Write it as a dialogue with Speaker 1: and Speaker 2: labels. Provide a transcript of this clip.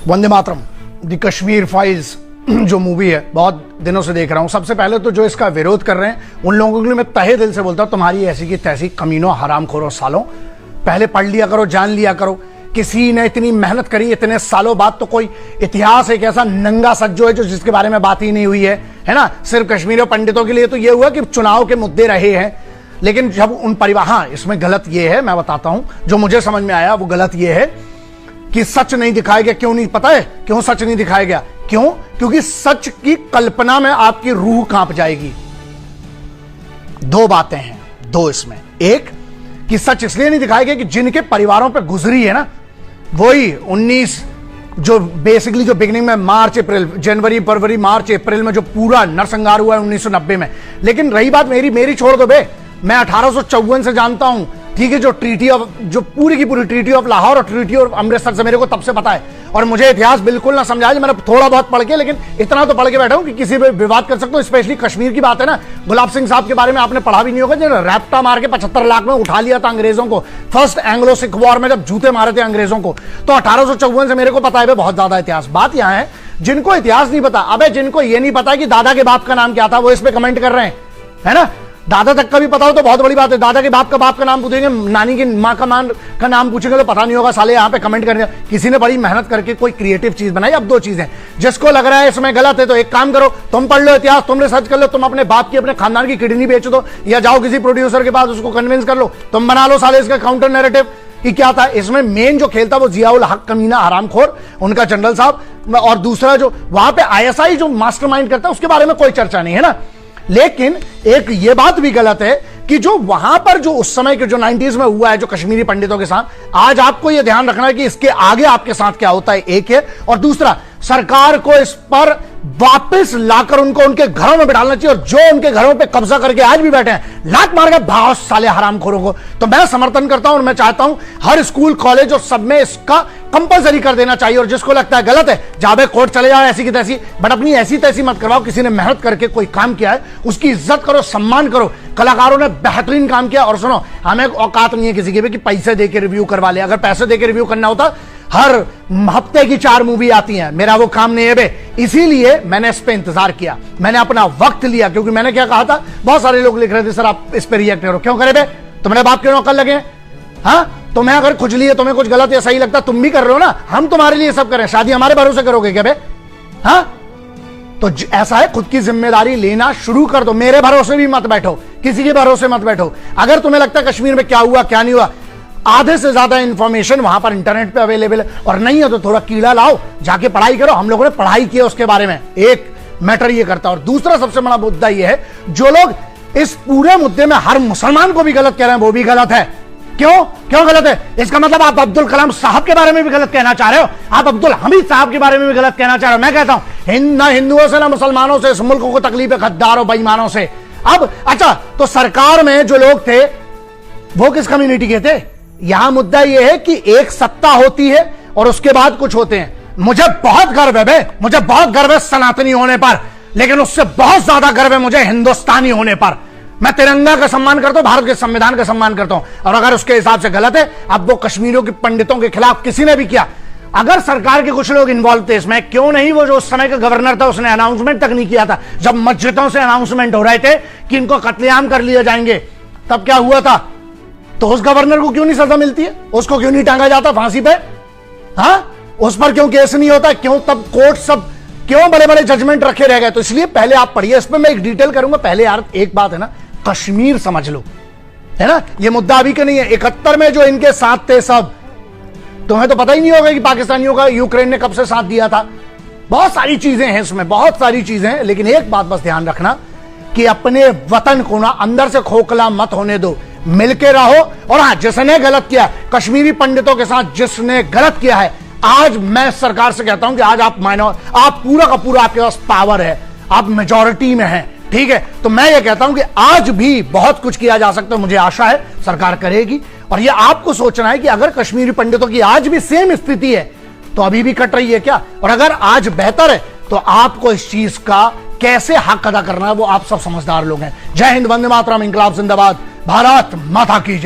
Speaker 1: Vande Mataram, the Kashmir files जो movie है बहुत दिनों से देख रहा हूं। सबसे पहले तो जो इसका विरोध कर रहे हैं उन लोगों के लिए मैं तहे दिल से बोलता हूं, तुम्हारी ऐसी की तैसी कमीनों हरामखोरों सालों, पहले पढ़ लिया करो, जान लिया करो। किसी ने इतनी मेहनत करी इतने सालों बाद, तो कोई इतिहास एक ऐसा नंगा सज्जो है जो जिसके बारे में बात ही नहीं हुई है ना। सिर्फ कश्मीरी पंडितों के लिए तो ये हुआ कि चुनाव के मुद्दे रहे हैं, लेकिन जब उन परिवार, हाँ इसमें गलत ये है, मैं बताता हूं जो मुझे समझ में आया वो गलत ये है कि सच नहीं दिखाया गया। क्यों नहीं पता है क्यों सच नहीं दिखाया गया? क्यों? क्योंकि सच की कल्पना में आपकी रूह कांप जाएगी। दो बातें हैं, दो इसमें। एक कि सच इसलिए नहीं दिखाया गया कि जिनके परिवारों पे गुजरी है ना, वही 19 जो बेसिकली जो बिगिनिंग में मार्च अप्रैल, जनवरी फरवरी मार्च अप्रैल में जो पूरा नरसंहार हुआ है 1990 में। लेकिन रही बात मेरी छोड़ दो बे, मैं 1854 से जानता हूं, ठीक है, जो ट्रीटी ऑफ, जो पूरी की पूरी ट्रीटी ऑफ लाहौर और ट्रीटी ऑफ अमृतसर से मेरे को तब से पता है। और मुझे इतिहास बिल्कुल ना समझाया, मैंने थोड़ा बहुत पढ़ के, लेकिन इतना तो पढ़ के बैठा हूं कि किसी पे विवाद कर सकता हूं। स्पेशली कश्मीर की बात है ना, गुलाब सिंह साहब के बारे में आपने पढ़ा भी नहीं होगा, जो रैप्टा मार के 75 लाख में उठा लिया था अंग्रेजों को, फर्स्ट एंग्लो सिख वॉर में जब जूते मारे थे अंग्रेजों को। तो 1854 से मेरे को पता है बहुत ज्यादा इतिहास। बात यहां है जिनको इतिहास नहीं पता, अबे जिनको ये नहीं पता कि दादा के बाप का नाम क्या था, वो इस पे कमेंट कर रहे हैं, है ना। दादा तक का भी पता हो तो बहुत बड़ी बात है, दादा के बाप का नाम पूछेंगे, नानी की माँ का नाम पूछेंगे तो पता नहीं होगा। साले यहाँ पे कमेंट करने, किसी ने बड़ी मेहनत करके कोई क्रिएटिव चीज बनाई। अब दो चीजें, जिसको लग रहा है इसमें गलत है तो एक काम करो, तुम पढ़ लो इतिहास, तुम रिसर्च कर लो, तुम अपने बाप की अपने खानदान की किडनी बेच दो, या जाओ किसी प्रोड्यूसर के पास उसको कन्विंस कर लो, तुम बना लो साले इसका काउंटर नैरेटिव कि क्या था इसमें। मेन जो खेलता वो जियाउल हक कमीना हरामखोर, उनका जनरल साहब, और दूसरा जो वहां पे आईएसआई जो मास्टरमाइंड करता है उसके बारे में कोई चर्चा नहीं है ना। लेकिन एक ये बात भी गलत है कि जो वहां पर जो उस समय के जो 90s में हुआ है जो कश्मीरी पंडितों के साथ, आज आपको यह ध्यान रखना है कि इसके आगे आपके साथ क्या होता है, एक है। और दूसरा, सरकार को इस पर वापस लाकर उनको उनके घरों में बिठाना चाहिए, और जो उनके घरों पे कब्जा करके आज भी बैठे हैं, लात मार के भाव साले हरामखोरों को। तो मैं समर्थन करता हूं और मैं चाहता हूं हर स्कूल कॉलेज और सब में इसका कंपलसरी कर देना चाहिए। और जिसको लगता है गलत है, जावे कोर्ट चले जाओ ऐसी की तैसी, बट अपनी ऐसी तैसी मत करवाओ। किसी ने मेहनत करके कोई काम किया है उसकी इज्जत करो, सम्मान करो। कलाकारों ने बेहतरीन काम किया, और सुनो हमें औकात नहीं है किसी की भी कि पैसे देके रिव्यू करवा ले। अगर पैसे देके रिव्यू करना होता, हर हफ्ते की 4 मूवी आती हैं, मेरा वो काम नहीं है बे। इसीलिए मैंने इस पे इंतजार किया, मैंने अपना वक्त लिया, क्योंकि मैंने क्या कहा था, बहुत सारे लोग लिख रहे थे सर आप इस पे रिएक्ट करो, क्यों करे बे, तुम्हारे बाप के नौकर लगे। हाँ, तुम्हें अगर खुजली है, तुम्हें कुछ गलत या सही लगता, तुम भी कर रहे हो ना, हम तुम्हारे लिए सब करें, शादी हमारे भरोसे करोगे क्या बे? हाँ, तो ऐसा है, खुद की जिम्मेदारी लेना शुरू कर दो। मेरे भरोसे भी मत बैठो, किसी के भरोसे मत बैठो। अगर तुम्हें लगता है कश्मीर में क्या हुआ क्या नहीं हुआ, आधे से ज्यादा इंफॉर्मेशन वहां पर इंटरनेट पे अवेलेबल है, और नहीं है तो थोड़ा कीड़ा लाओ, जाके पढ़ाई करो। हम लोगों ने पढ़ाई की है उसके बारे में, एक मैटर ये करता है। और दूसरा सबसे बड़ा मुद्दा ये है, जो लोग इस पूरे मुद्दे में हर मुसलमान को भी गलत कह रहे हैं, वो भी गलत है। क्यों गलत है? इसका मतलब आप अब्दुल कलाम साहब के बारे में भी गलत कहना चाह रहे हो, आप अब्दुल हमीद साहब के बारे में भी गलत कहना चाह रहे हो। मैं कहता हूं ना हिंदुओं से ना मुसलमानों से इस मुल्क को तकलीफ है, गद्दारों बेईमानों से। अब अच्छा, तो सरकार में जो लोग थे वो किस कम्युनिटी के थे? यहां मुद्दा यह है कि एक सत्ता होती है और उसके बाद कुछ होते हैं। मुझे बहुत गर्व है बे, मुझे बहुत गर्व है सनातनी होने पर, लेकिन उससे बहुत ज्यादा गर्व है मुझे हिंदुस्तानी होने पर। मैं तिरंगा का सम्मान करता हूं, भारत के संविधान का सम्मान करता हूं। और अगर उसके हिसाब से गलत है, अब वो कश्मीरियों के पंडितों के खिलाफ किसी ने भी किया, अगर सरकार के कुछ लोग इन्वॉल्व थे इसमें, क्यों नहीं वो जो उस समय का गवर्नर था उसने अनाउंसमेंट तक नहीं किया था, जब मस्जिदों से अनाउंसमेंट हो रहे थे कि इनको कत्लेआम कर लिए जाएंगे, तब क्या हुआ था? तो उस गवर्नर को क्यों नहीं सजा मिलती है? उसको क्यों नहीं टांगा जाता फांसी पे? हाँ, उस पर क्यों केस नहीं होता? क्यों तब कोर्ट सब क्यों बड़े बड़े जजमेंट रखे रह गए? तो इसलिए पहले आप पढ़िए, इस पर मैं एक डिटेल करूंगा। पहले यार एक बात है ना, कश्मीर समझ लो, है ना, ये मुद्दा अभी का नहीं है। 71 में जो इनके साथ थे सब, तुम्हें तो पता ही नहीं होगा कि पाकिस्तानियों का यूक्रेन ने कब से साथ दिया था। बहुत सारी चीजें हैं इसमें, बहुत सारी चीजें हैं। लेकिन एक बात बस ध्यान रखना कि अपने वतन को ना अंदर से खोखला मत होने दो, मिलके रहो। और हाँ, जिसने गलत किया कश्मीरी पंडितों के साथ, जिसने गलत किया है, आज मैं सरकार से कहता हूं कि आज आप पूरा का पूरा, आपके पास पावर है, आप मेजॉरिटी में हैं, ठीक है। तो मैं ये कहता हूं कि आज भी बहुत कुछ किया जा सकता है, मुझे आशा है सरकार करेगी। और ये आपको सोचना है कि अगर कश्मीरी पंडितों की आज भी सेम स्थिति है तो अभी भी कट रही है क्या, और अगर आज बेहतर है तो आपको इस चीज का कैसे हक अदा करना है वो आप सब समझदार लोग हैं। जय हिंद, वंदे मातरम, इंकलाब जिंदाबाद, भारत माता की जय।